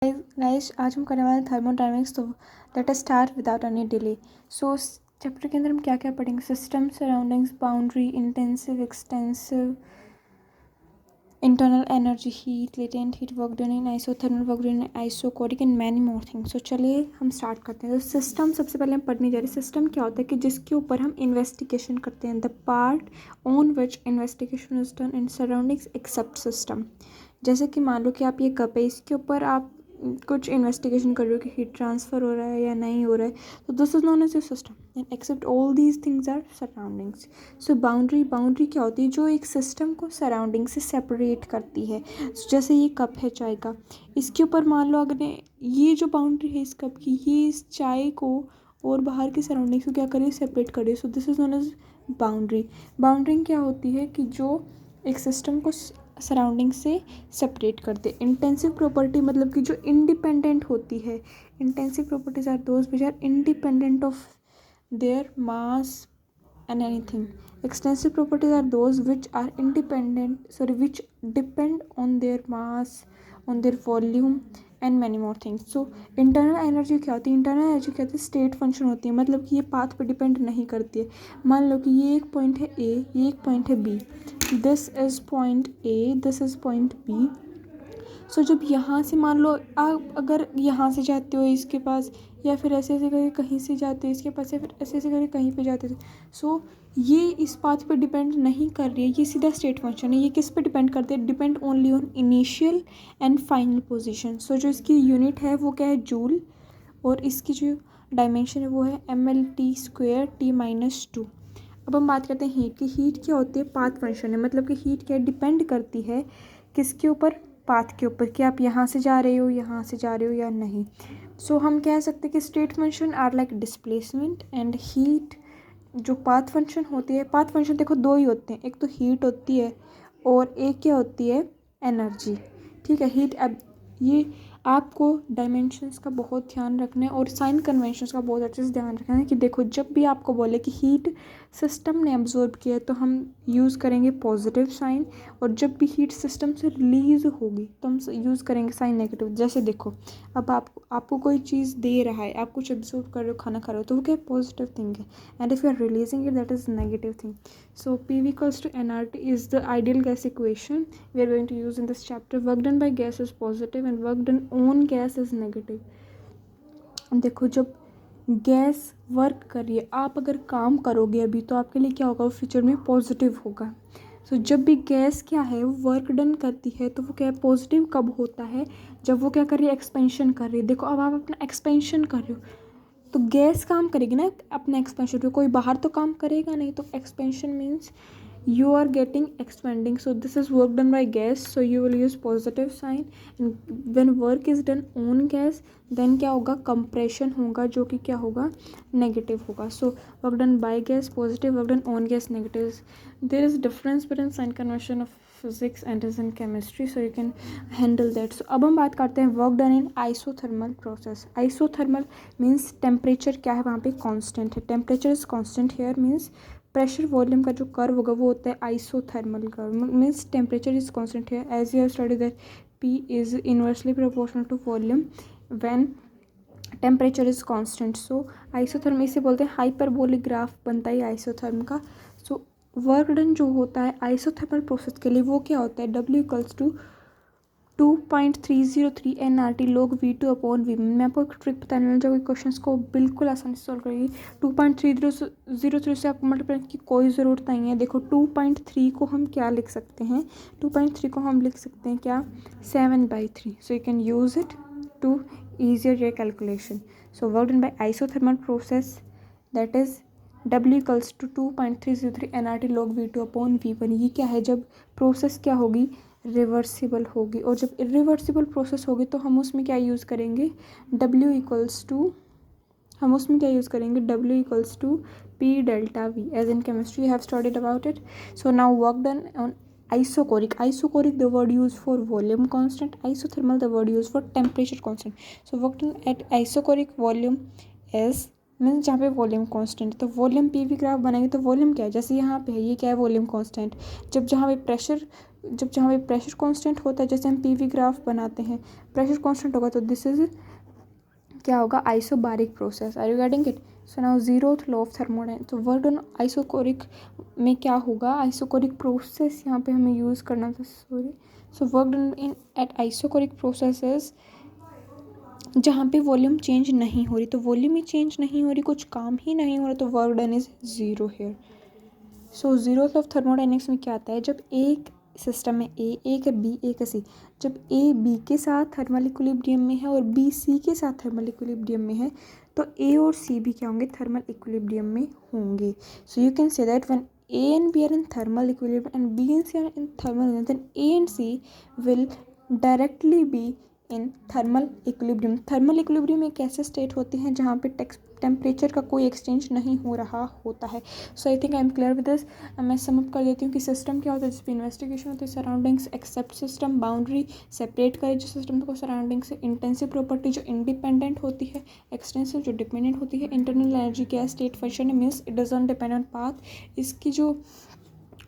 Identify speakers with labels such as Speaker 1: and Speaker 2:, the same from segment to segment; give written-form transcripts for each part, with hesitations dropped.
Speaker 1: Guys आज हम करने वाले हैं थर्मोडायनेमिक्स। तो let us start without any delay. So chapter के अंदर हम क्या क्या पढ़ेंगे? System, surroundings, boundary, intensive, extensive, internal energy, heat, latent heat, work done in isothermal, work done in isochoric and many more things. So चलिए हम start करते हैं। तो सिस्टम सबसे पहले हम पढ़ने जा रहे हैं। सिस्टम क्या होता है कि जिसके ऊपर हम इन्वेस्टिगेशन करते हैं। The part on which investigation is done in surroundings except system. जैसे कि मान लो कि आप ये कप है, इसके ऊपर आप कुछ इन्वेस्टिगेशन कर रहे हो कि हीट ट्रांसफ़र हो रहा है या नहीं हो रहा है, तो this is known as a system and except all these things are surroundings. So boundary क्या होती है? जो एक सिस्टम को सराउंडिंग से सेपरेट करती है। जैसे ये कप है चाय का, इसके ऊपर मान लो अगर ये जो बाउंड्री है इस कप की, ये इस चाय को और बाहर की सराउंडिंग्स को क्या करिए? सेपरेट करिए। So this is known as boundary. बाउंड्रिंग क्या होती है कि जो एक सिस्टम को सराउंडिंग से सेपरेट कर दे। इंटेंसिव प्रॉपर्टी मतलब कि जो इंडिपेंडेंट होती है। Intensive properties are those which are independent of their mass and anything. Extensive properties are those which are which depend on their mass, on their volume and many more things. So internal energy क्या होती है? Internal energy क्या होती है? State function होती है, मतलब कि ये पाथ पे डिपेंड नहीं करती है। मान लो कि ये एक पॉइंट है ए, ये एक पॉइंट है B. This is point A, this is point B. सो जब यहाँ से मान लो आप अगर यहाँ से जाते हो इसके पास, या फिर ऐसे ऐसे करके कहीं से जाते हो इसके पास, या फिर ऐसे ऐसे करके कहीं पे जाते थे, सो ये इस पाथ पे डिपेंड नहीं कर रही है, ये सीधा स्टेट फंक्शन है। ये किस पे डिपेंड करते हैं? Depend only on initial and final position. So जो इसकी यूनिट है वो क्या है? जूल। और इसकी जो डायमेंशन है वो है mL/t², t-2। अब हम बात करते हैं हीट की। हीट क्या होती है? पाथ फंक्शन है, मतलब कि हीट क्या डिपेंड करती है किसके ऊपर? पाथ के ऊपर, कि आप यहाँ से जा रहे हो, यहाँ से जा रहे हो या नहीं। सो हम कह सकते हैं कि state function are like displacement and heat. जो पाथ फंक्शन होती है, पाथ फंक्शन देखो दो ही होते हैं, एक तो हीट होती है और एक क्या होती है? एनर्जी। ठीक है, हीट। अब ये आपको डायमेंशंस का बहुत ध्यान रखना है और साइन कन्वेंशंस का बहुत अच्छे से ध्यान रखना है कि देखो जब भी आपको बोले कि हीट सिस्टम ने एब्जॉर्ब किया है तो हम यूज़ करेंगे पॉजिटिव साइन, और जब भी हीट सिस्टम से रिलीज होगी तो हम यूज़ करेंगे साइन नेगेटिव। जैसे देखो अब आपको कोई चीज़ दे रहा है, आप कुछ एब्जॉर्ब कर रहे हो, खाना खा रहे हो, तो वो क्या पॉजिटिव थिंग है, and if you are releasing it that is negative thing. So PV equals to nRT is the ideal gas equation we are going to use in this chapter. Work done by gas is positive and work done on gas is negative. देखो जब gas work कर रही है, आप अगर काम करोगे अभी तो आपके लिए क्या होगा? वो फ्यूचर में पॉजिटिव होगा। सो जब भी गैस क्या है वो वर्क डन करती है तो वो क्या है? पॉजिटिव कब होता है? जब वो क्या कर रही है? एक्सपेंशन कर रही है। देखो अब आप अपना एक्सपेंशन कर रहे हो तो गैस काम करेगी ना अपने एक्सपेंशन पे, कोई बाहर तो काम करेगा नहीं। तो expansion means you are getting expanding. So this is work done by gas, so you will use positive sign. And when work is done on gas then क्या होगा? compression होगा, जो कि क्या होगा? negative होगा. So work done by gas positive, work done on gas negative. There is difference between sign convention of physics and is in chemistry, so you can handle that. So अब हम बात करते हैं work done in isothermal process. Isothermal means temperature क्या है वहाँ पे? constant है. Temperature is constant here means pressure volume का जो कर्व होगा वो होता है isothermal curve, means temperature is constant है। As you have studied that P is inversely proportional to volume when temperature is constant. So isotherm इसे बोलते हैं हाइपरबोलिक ग्राफ बनता है आइसोथर्म का। सो वर्क डन जो होता है आइसोथर्मल प्रोसेस के लिए वो क्या होता है? W equals to 2.303 nRT log V2/V। मैं आपको एक ट्रिक बताने वाली जो क्वेश्चंस को बिल्कुल आसानी से सॉल्व करेगी। 2.303 से आपको मल्टीप्लाई की कोई ज़रूरत नहीं है। देखो 2.3 को हम क्या लिख सकते हैं? 2.3 को हम लिख सकते हैं क्या? 7/3। So you can use it to easier your calculation. So work done by isothermal process that is W equals to 2.303 nRT log V2/V1। ये क्या है? जब प्रोसेस क्या होगी? रिवर्सिबल होगी। और जब इरिवर्सिबल प्रोसेस होगी तो हम उसमें क्या यूज़ करेंगे? W equals to P delta V as in chemistry you have studied about it. So now work done on isocoric. The word used for volume constant. Isothermal the word used for temperature constant. So work done at isocoric volume is means जहाँ पे volume constant, तो volume P V graph बनाएंगे तो volume क्या है? जैसे यहाँ पे है, ये क्या है? Volume constant. जब जहाँ पे प्रेशर जब जहाँ पे प्रेशर कांस्टेंट होता है, जैसे हम पीवी ग्राफ बनाते हैं, प्रेशर कांस्टेंट होगा तो दिस इज क्या होगा, isobaric process. Are you getting it? So now zeroth law of thermodynamics, तो वर्ड ऑन आइसोकोरिक में क्या होगा, आइसोकोरिक प्रोसेस यहाँ पे हमें यूज़ करना था, sorry. So work done in at isochoric processes, जहाँ पे वॉल्यूम चेंज नहीं हो रही, तो वॉल्यूम ही चेंज नहीं हो रही, कुछ काम ही नहीं हो रहा, तो work done is zero here. So zeroth of thermodynamics में क्या आता है, जब एक सिस्टम में ए, एक है बी, एक है सी, जब ए बी के साथ थर्मल इक्विलिब्रियम में है और बी सी के साथ थर्मल इक्विलिब्रियम में है, तो ए और सी भी क्या होंगे, थर्मल इक्विलिब्रियम में होंगे। So you can say that when A and B are in thermal equilibrium and B and C are in thermal, then A and C will directly be in thermal equilibrium. Thermal equilibrium एक ऐसे state होते हैं जहाँ पे temperature का कोई exchange नहीं हो रहा होता है। So I think I am clear with this. मैं समअप कर देती हूँ कि सिस्टम क्या होता है, जिस पर इन्वेस्टिगेशन होती है, surroundings except system, boundary separate करे जो सिस्टम को सराउंडिंग से, इंटेंसिव प्रॉपर्टी जो इंडिपेंडेंट होती है, एक्सटेंसिव जो डिपेंडेंट होती है, इंटरनल एनर्जी क्या state function means it doesn't depend on path, इसकी जो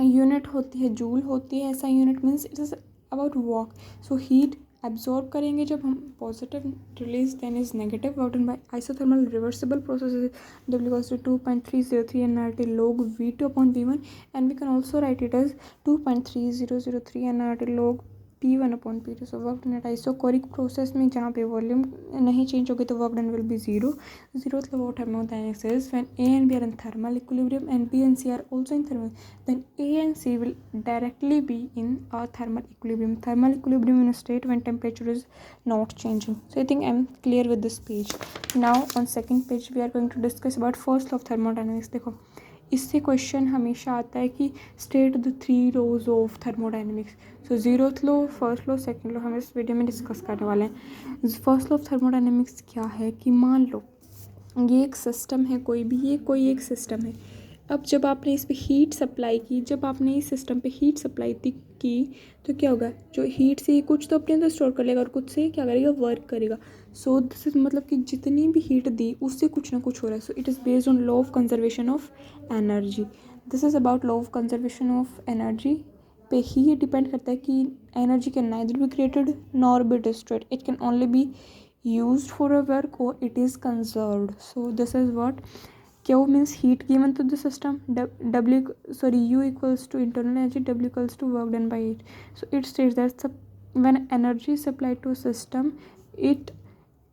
Speaker 1: यूनिट होती है जूल होती है, ऐसा unit means it is about work. So heat absorb करेंगे जब हम, positive release then is negative, work done by isothermal reversible process, W equals to 2.303 nRT log V2 upon V1, and we can also write it as 2.3003 nRT log P1 upon P2. So work done at isochoric process में जहाँ पे volume नहीं change होगी तो work done will be zero. Zeroth law of thermodynamics is when A and B are in thermal equilibrium and B and C are also in thermal, then A and C will directly be in a thermal equilibrium. Thermal equilibrium in a state when temperature is not changing. So I think I'm clear with this page. Now on second page we are going to discuss about first law of thermodynamics. देखो इससे question हमेशा आता है कि state the 3 laws of thermodynamics. So zeroth law, first law, second law हम इस video में discuss करने वाले हैं। फर्स्ट लॉ ऑफ थर्मोडायनेमिक्स क्या है कि मान लो ये एक सिस्टम है, कोई भी, ये कोई एक सिस्टम है। अब जब आपने इस पे हीट सप्लाई की, जब आपने इस सिस्टम पे हीट सप्लाई की तो क्या होगा, जो हीट से कुछ तो अपने अंदर स्टोर कर लेगा और कुछ से क्या करेगा, वर्क करेगा। सो दिस इज मतलब कि जितनी भी हीट दी उससे कुछ ना कुछ हो रहा है। So it is based on law of conservation of energy. This is about law of conservation of energy पे ही ये डिपेंड करता है कि energy can neither be created nor be destroyed, it can only be used for a work or it is conserved. So this is what Q means heat given to the system, U equals to internal energy, W equals to work done by it. So it states that when energy is supplied to a system, it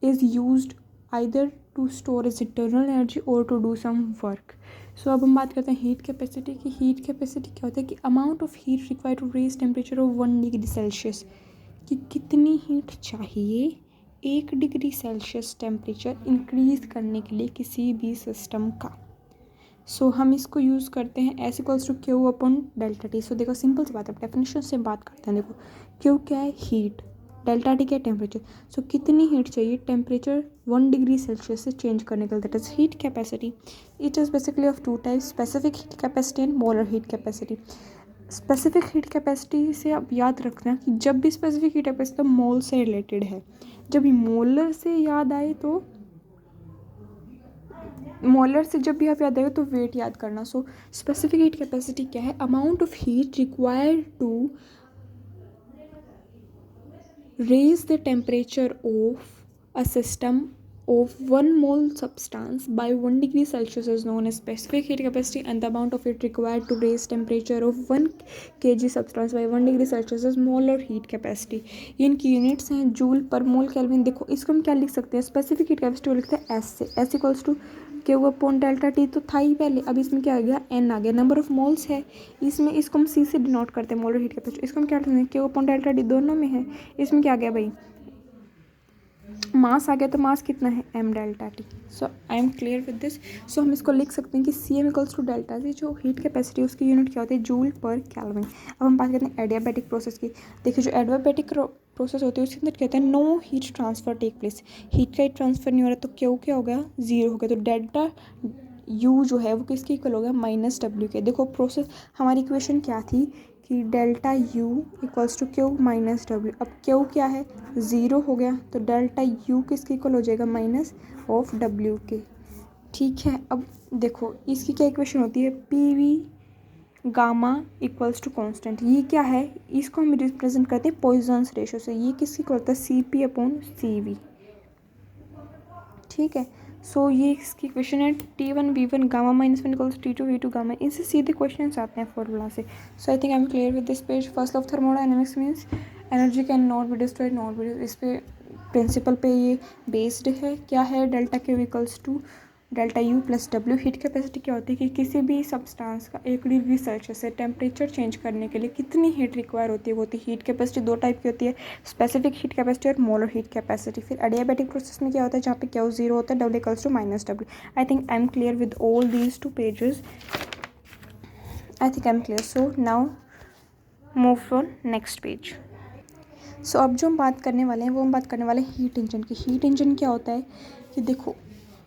Speaker 1: is used either to store its internal energy or to do some work. So अब हम बात करते हैं heat capacity की। Heat capacity क्या होता है कि amount of heat required to raise temperature of 1 degree Celsius, कि कितनी हीट चाहिए 1 डिग्री सेल्सियस टेम्परेचर इंक्रीज करने के लिए किसी भी सिस्टम का। सो हम इसको यूज़ करते हैं S equals to Q upon delta T. So देखो सिंपल सी बात है, डेफिनेशन से बात करते हैं। देखो क्यू क्या है, हीट, डेल्टा टी क्या है, टेम्परेचर। सो कितनी हीट चाहिए टेम्परेचर 1 डिग्री सेल्सियस से चेंज करने के लिए, that is heat capacity. It is basically of 2 types, specific heat capacity and molar heat capacity. Specific heat capacity से आप याद रखना कि जब भी स्पेसिफिक हीट कैपेसिटी मोल से रिलेटेड है, जब भी मोलर से याद आए तो मोलर से जब भी आप याद आएगा तो वेट याद करना। सो स्पेसिफिक हीट कैपेसिटी क्या है, amount of heat required to raise the temperature of a system of 1 mole substance by 1 degree Celsius is known as specific heat capacity, and the amount of heat required to raise temperature of 1 kg substance by 1 degree Celsius is molar heat capacity. इनकी units हैं joule पर मोल kelvin. देखो इसको हम क्या लिख सकते हैं, स्पेसिफिक हीट कैपेसिटी लिखते हैं एस से, S equals to Q upon delta T. तो था ही पहले, अब इसमें क्या आ गया, एन आ गया, नंबर ऑफ मोल्स है इसमें, इसको हम सी से डिनोट करते हैं मोलर हीट कैपेसिटी। इसको हम क्या लिखते हैं, क्यू अपॉन डेल्टा टी, दोनों में है। इसमें क्या आ गया भाई, मास आ गया, तो मास कितना है, M delta T. So I am clear with this. So हम इसको लिख सकते हैं कि C M equals to delta C, जो हीट कैपेसिटी उसकी यूनिट क्या होती है, जूल पर केल्विन। अब हम बात करते हैं एडियाबैटिक प्रोसेस की। देखिए जो एडियाबैटिक प्रोसेस होती है उसके अंदर कहते हैं no heat transfer take place, heat का हीट ट्रांसफर नहीं हो रहा, तो क्यू क्या हो गया, जीरो हो गया। तो डेल्टा यू जो है वो किसके इक्वल हो गया, माइनस डब्ल्यू के। देखो प्रोसेस, हमारी इक्वेशन क्या थी कि delta U equals to Q minus W. अब क्यू क्या है, ज़ीरो हो गया, तो डेल्टा यू किसके इक्वल हो जाएगा, माइनस ऑफ डब्ल्यू के। ठीक है, अब देखो इसकी क्या इक्वेशन होती है, P V gamma equals to constant. ये क्या है, इसको हम रिप्रेजेंट करते हैं पॉइजन्स रेशो से। ये किसकी इक्वल होता है, CP/CV। ठीक है, सो ये इसकी क्वेश्चन है T1V1 gamma -1 equals T2V2 gamma. इनसे सीधे क्वेश्चन आते हैं फॉर्मूला से। So I think I am clear with this page. First law of thermodynamics means energy can not be destroyed, not be, इस पे प्रिंसिपल पे ये बेस्ड है। क्या है, delta Q equals to delta U plus W। Heat capacity क्या होती है कि किसी भी सब्सटेंस का 1 डिग्री सेल्सियस से टेम्परेचर चेंज करने के लिए कितनी हीट रिक्वायर होती है, वो होती है हीट कैपेसिटी। दो टाइप की होती है, स्पेसिफिक हीट कैपेसिटी और मोलर हीट कैपेसिटी। फिर एडियाबैटिक प्रोसेस में क्या होता है, जहाँ पे Q 0 होता है, W equals to -W। I think I am clear with all these 2 pages. I think I am clear. So now move on next page. So अब जो हम बात करने वाले हैं वो हम बात करने वाले हैं हीट इंजन की। हीट इंजन क्या होता है कि देखो,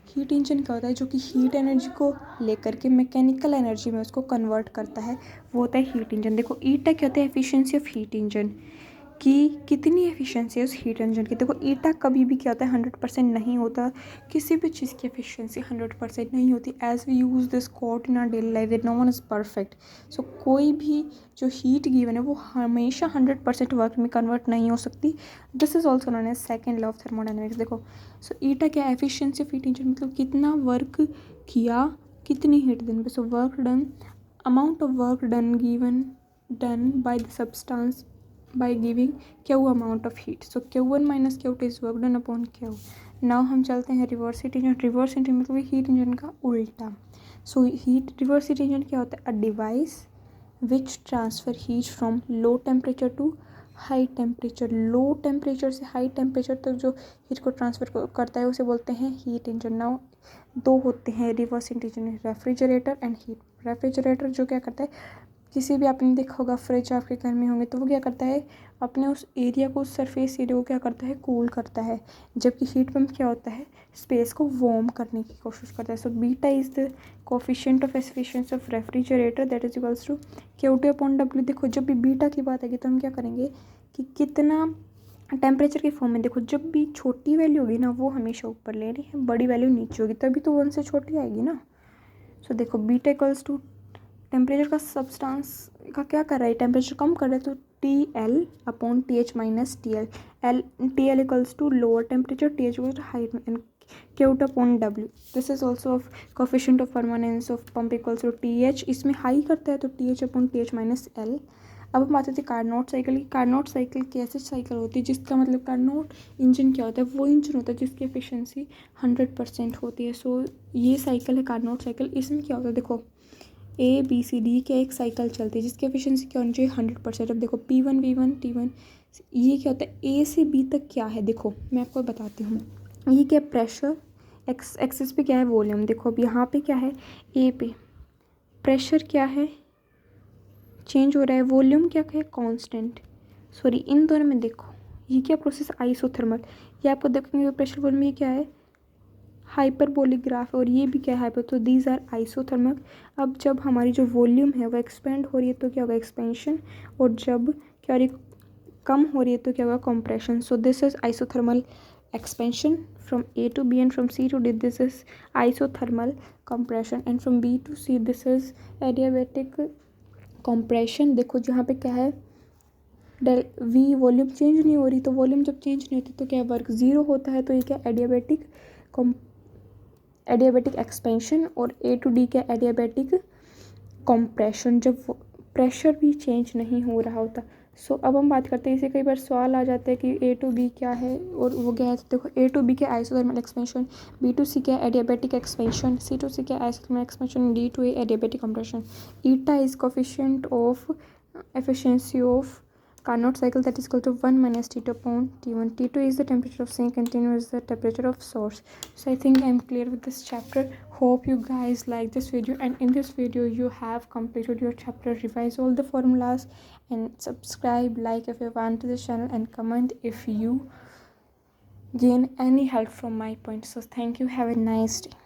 Speaker 1: हीट इंजन क्या होता है, जो कि हीट एनर्जी को लेकर के मैकेनिकल एनर्जी में उसको कन्वर्ट करता है, वो होता है हीट इंजन। देखो ईटा क्या होता है, एफिशिएंसी ऑफ हीट इंजन, कि कितनी एफिशिएंसी है उस हीट इंजन की। देखो ईटा कभी भी क्या होता है, 100% नहीं होता। किसी भी चीज़ की एफिशिएंसी 100% नहीं होती। As we use this quote in our daily life that no one is perfect. So कोई भी जो हीट गिवन है वो हमेशा 100% वर्क में कन्वर्ट नहीं हो सकती। This is also known as second law of thermodynamics. देखो, सो ईटा क्या, एफिशिएंसी ऑफ हीट इंजन, मतलब कितना वर्क किया, कितनी हीट दिन पे। सो work done, amount of work done by the substance by giving Q amount of heat. So Q1 minus Q2 is work done upon Q. Now हम चलते हैं reverse heat engine. Reverse heat मतलब heat engine का उल्टा। So reverse heat engine क्या होता है, a device which transfer heat from low temperature to high temperature. Low temperature से हाई टेम्परेचर तक जो हीट को ट्रांसफर करता है उसे बोलते हैं हीट इंजन। नाउ दो होते हैं reverse heat engine, refrigerator and heat. Refrigerator जो क्या करता है, किसी भी आपने देखा होगा फ्रिज आपके घर में होंगे, तो वो क्या करता है, अपने उस एरिया को, उस सरफेस एरिया को क्या करता है, कूल करता है। जबकि हीट पंप क्या होता है, स्पेस को वार्म करने की कोशिश करता है। So beta is the coefficient of efficiency of refrigerator that is equals to Q2/W। देखो जब भी बीटा की बात आएगी तो हम क्या करेंगे कि कितना टेम्परेचर के फॉर्म में, देखो जब भी छोटी वैल्यू होगी ना वो हमेशा ऊपर ले रही है, बड़ी वैल्यू नीचे होगी, तभी तो 1 से छोटी आएगी ना। सो देखो बीटा इक्वल्स टू टेम्परेचर का सब्सटेंस का क्या कर रहा है, टेम्परेचर कम कर रहा है, तो TL/TH minus TL। TL equals to lower temperature, TH equals to high, and Q2/W। This is also of coefficient of performance of pump equals to TH। इसमें हाई करता है तो TH/TH माइनस L। अब हम बात करते हैं कार्नोट साइकिल की। कार्नोट साइकिल कैसे साइकिल होती है, जिसका मतलब कार्नोट इंजन क्या होता है, वो इंजन होता है जिसकी एफिशिएंसी 100% होती है। सो ये साइकिल है कार्नोट साइकिल। इसमें क्या होता है, देखो ABCD के एक साइकिल चलती है जिसकी एफिशिएंसी क्या होनी चाहिए, 100%। अब देखो P1 V1 T1, ये क्या होता है, A से B तक क्या है, देखो मैं आपको बताती हूँ। ये क्या, प्रेशर, एक्सिस पे क्या है, वॉल्यूम। देखो अब यहाँ पे क्या है, A पे प्रेशर क्या है, चेंज हो रहा है, वॉल्यूम क्या है, कांस्टेंट। सॉरी, इन दोनों में देखो ये क्या प्रोसेस, आइसोथर्मल। ये आपको देखेंगे प्रेशर वॉल्यूम, ये क्या है, हाइपरबोलिक ग्राफ, और ये भी क्या है हाइपर, तो दीज आर आइसोथर्मल। अब जब हमारी जो वॉल्यूम है वो एक्सपेंड हो रही है तो क्या होगा, एक्सपेंशन, और जब क्या हो रही, कम हो रही है तो क्या होगा, compression. So this is isothermal expansion from A to B and from C to D, this is isothermal compression, and from B to C this is adiabatic compression। देखो जहाँ पे क्या है, डेल V वॉल्यूम चेंज नहीं हो रही, तो volume जब चेंज नहीं होती तो क्या वर्क ज़ीरो होता है, तो ये क्या एडियाबेटिक एक्सपेंशन, और A to D क्या एडियाबेटिक कंप्रेशन, जब प्रेशर भी चेंज नहीं हो रहा होता। सो अब हम बात करते हैं, इसे कई बार सवाल आ जाते हैं कि A to B क्या है और वो क्या है। तो देखो A to B क्या isothermal expansion, B to C क्या adiabatic expansion, C to C क्या isothermal expansion, D to A adiabatic compression. Eta is coefficient of efficiency of Carnot cycle, that is equal to 1 minus T2/T1. T2 is the temperature of sink and T1 is the temperature of source. So I think I'm clear with this chapter. Hope you guys like this video, and in this video you have completed your chapter. Revise all the formulas and subscribe, like if you want to this channel, and comment if you gain any help from my point. So thank you, have a nice day.